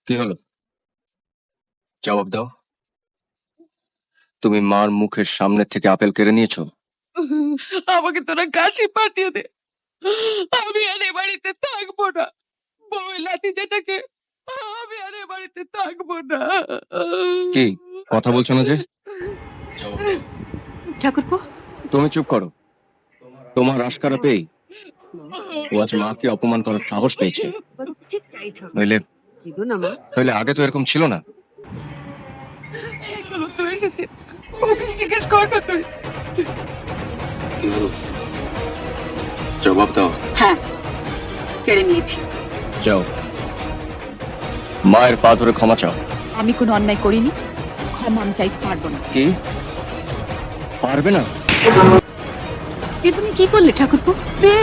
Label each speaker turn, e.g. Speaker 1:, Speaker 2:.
Speaker 1: কি হলো? জবাব দাও। তুমি মার মুখের সামনে থেকে আপেল কেড়ে নিয়েছো?
Speaker 2: আমাকে তোরা কাশি পাঠিয়ে দে, আমি আর এ বাড়িতে থাকবো না। বউ লাঠি যেটাকে, আমি আর এ বাড়িতে থাকবো না।
Speaker 1: কি কথা বলছো না যে?
Speaker 3: ঠাকুরপো,
Speaker 1: তুমি চুপ করো। তোমার আশকারা পেয়ে ও আজ মাকে অপমান করার সাহস পেয়েছে। নইলে নইলে আগে তো এরকম ছিল না।
Speaker 2: এগুলো তো এসেছে, ওকে জিজ্ঞেস কর না তুই।
Speaker 1: কি হলো? জবাব দাও।
Speaker 3: হ্যাঁ, কেড়ে নিয়েছি।
Speaker 1: যাও, মায়ের পা ধরে ক্ষমা চাও।
Speaker 3: আমি কোনো অন্যায় করিনি, ক্ষমা আমি চাইতে পারবো না।
Speaker 1: কি পারবে না?
Speaker 3: এ তুমি কি করলে ঠাকুরপো?
Speaker 2: দে,